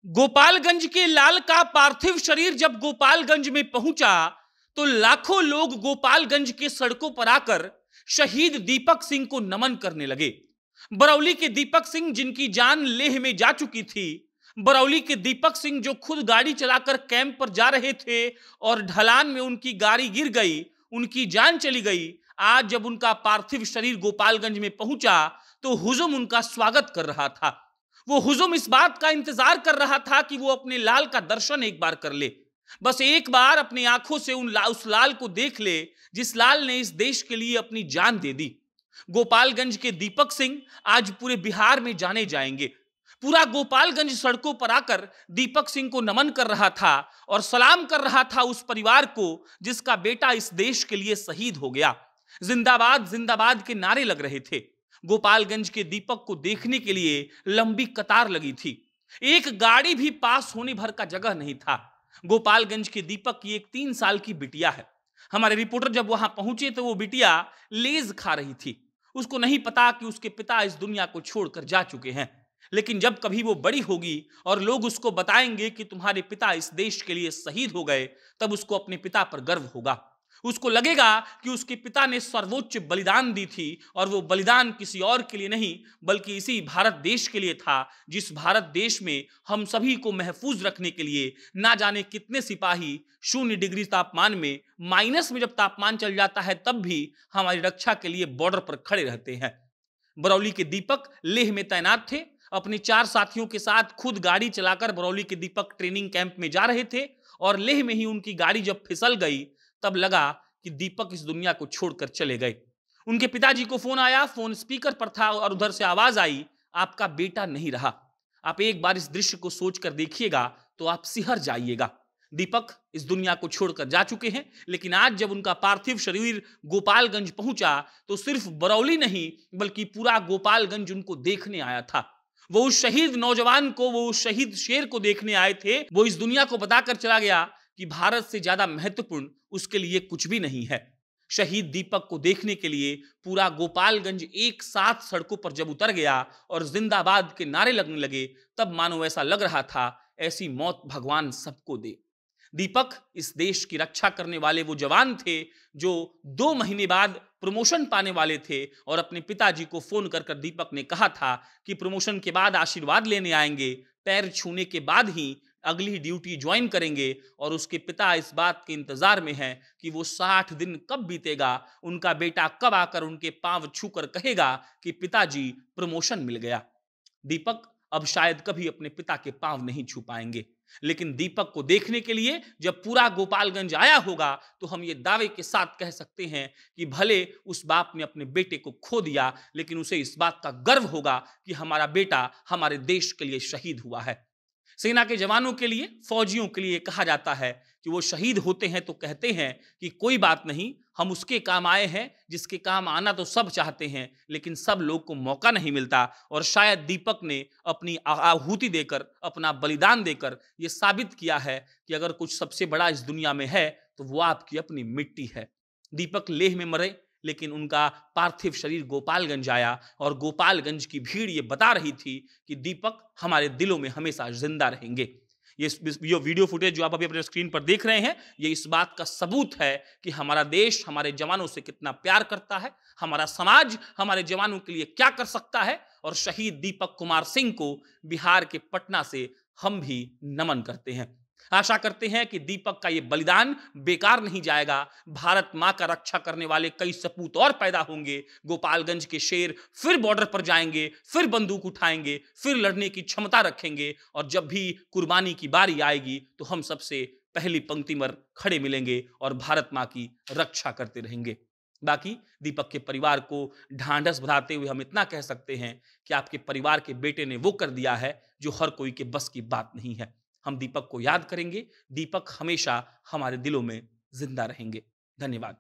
गोपालगंज के लाल का पार्थिव शरीर जब गोपालगंज में पहुंचा तो लाखों लोग गोपालगंज के सड़कों पर आकर शहीद दीपक सिंह को नमन करने लगे। बरौली के दीपक सिंह जिनकी जान लेह में जा चुकी थी, बरौली के दीपक सिंह जो खुद गाड़ी चलाकर कैंप पर जा रहे थे और ढलान में उनकी गाड़ी गिर गई, उनकी जान चली गई। आज जब उनका पार्थिव शरीर गोपालगंज में पहुंचा तो हुजूम उनका स्वागत कर रहा था। वो हुजूम इस बात का इंतजार कर रहा था कि वो अपने लाल का दर्शन एक बार कर ले, बस एक बार अपनी आंखों से उस लाल को देख ले जिस लाल ने इस देश के लिए अपनी जान दे दी। गोपालगंज के दीपक सिंह आज पूरे बिहार में जाने जाएंगे। पूरा गोपालगंज सड़कों पर आकर दीपक सिंह को नमन कर रहा था और सलाम कर रहा था उस परिवार को जिसका बेटा इस देश के लिए शहीद हो गया। जिंदाबाद जिंदाबाद के नारे लग रहे थे। गोपालगंज के दीपक को देखने के लिए लंबी कतार लगी थी, एक गाड़ी भी पास होने भर का जगह नहीं था। गोपालगंज के दीपक की एक 3 साल की बिटिया है। हमारे रिपोर्टर जब वहां पहुंचे तो वो बिटिया लेज खा रही थी। उसको नहीं पता कि उसके पिता इस दुनिया को छोड़कर जा चुके हैं, लेकिन जब कभी वो बड़ी होगी और लोग उसको बताएंगे कि तुम्हारे पिता इस देश के लिए शहीद हो गए, तब उसको अपने पिता पर गर्व होगा। उसको लगेगा कि उसके पिता ने सर्वोच्च बलिदान दी थी और वो बलिदान किसी और के लिए नहीं बल्कि इसी भारत देश के लिए था, जिस भारत देश में हम सभी को महफूज रखने के लिए ना जाने कितने सिपाही 0 डिग्री तापमान में, माइनस में जब तापमान चल जाता है तब भी हमारी रक्षा के लिए बॉर्डर पर खड़े रहते हैं। बरौली के दीपक लेह में तैनात थे। अपने 4 साथियों के साथ खुद गाड़ी चलाकर बरौली के दीपक ट्रेनिंग कैंप में जा रहे थे और लेह में ही उनकी गाड़ी जब फिसल गई तब लगा कि दीपक इस दुनिया को छोड़कर चले गए। उनके पिताजी को फोन आया, फोन स्पीकर पर था और उधर से आवाज आई, आपका बेटा नहीं रहा। आप एक बार इस दृश्य को सोचकर देखिएगा तो आप सिहर जाइएगा। दीपक इस दुनिया को छोड़कर जा चुके हैं, लेकिन आज जब उनका पार्थिव शरीर गोपालगंज पहुंचा तो सिर्फ बरौली नहीं बल्कि पूरा गोपालगंज उनको देखने आया था। वो उस शहीद नौजवान को, वो उस शहीद शेर को देखने आए थे। वो इस दुनिया को बताकर चला गया कि भारत से ज्यादा महत्वपूर्ण उसके लिए कुछ भी नहीं है। शहीद दीपक को देखने के लिए पूरा गोपालगंज एक साथ सड़कों पर जब उतर गया और जिंदाबाद के नारे लगने लगे, तब मानो ऐसा लग रहा था ऐसी मौत भगवान सबको दे। दीपक इस देश की रक्षा करने वाले वो जवान थे जो 2 महीने बाद प्रमोशन पाने वाले थे और अपने पिताजी को फोन कर दीपक ने कहा था कि प्रमोशन के बाद आशीर्वाद लेने आएंगे, पैर छूने के बाद ही अगली ड्यूटी ज्वाइन करेंगे। और उसके पिता इस बात के इंतजार में हैं कि वो 60 दिन कब बीतेगा, उनका बेटा कब आकर उनके पांव छूकर कहेगा कि पिताजी प्रमोशन मिल गया। दीपक अब शायद कभी अपने पिता के पांव नहीं छू पाएंगे, लेकिन दीपक को देखने के लिए जब पूरा गोपालगंज आया होगा तो हम ये दावे के साथ कह सकते हैं कि भले उस बाप ने अपने बेटे को खो दिया, लेकिन उसे इस बात का गर्व होगा कि हमारा बेटा हमारे देश के लिए शहीद हुआ है। सेना के जवानों के लिए, फौजियों के लिए कहा जाता है कि वो शहीद होते हैं तो कहते हैं कि कोई बात नहीं, हम उसके काम आए हैं जिसके काम आना तो सब चाहते हैं, लेकिन सब लोग को मौका नहीं मिलता। और शायद दीपक ने अपनी आहुति देकर, अपना बलिदान देकर ये साबित किया है कि अगर कुछ सबसे बड़ा इस दुनिया में है तो वो आपकी अपनी मिट्टी है। दीपक लेह में मरे, लेकिन उनका पार्थिव शरीर गोपालगंज आया और गोपालगंज की भीड़ ये बता रही थी कि दीपक हमारे दिलों में हमेशा जिंदा रहेंगे। ये वीडियो फुटेज जो आप अभी अपने स्क्रीन पर देख रहे हैं, ये इस बात का सबूत है कि हमारा देश हमारे जवानों से कितना प्यार करता है, हमारा समाज हमारे जवानों के लिए क्या कर सकता है। और शहीद दीपक कुमार सिंह को बिहार के पटना से हम भी नमन करते हैं। आशा करते हैं कि दीपक का ये बलिदान बेकार नहीं जाएगा। भारत मां का रक्षा करने वाले कई सपूत और पैदा होंगे। गोपालगंज के शेर फिर बॉर्डर पर जाएंगे, फिर बंदूक उठाएंगे, फिर लड़ने की क्षमता रखेंगे और जब भी कुर्बानी की बारी आएगी तो हम सबसे पहली पंक्ति में खड़े मिलेंगे और भारत मां की रक्षा करते रहेंगे। बाकी दीपक के परिवार को ढांढस बंधाते हुए हम इतना कह सकते हैं कि आपके परिवार के बेटे ने वो कर दिया है जो हर कोई के बस की बात नहीं है। हम दीपक को याद करेंगे। दीपक हमेशा हमारे दिलों में जिंदा रहेंगे। धन्यवाद।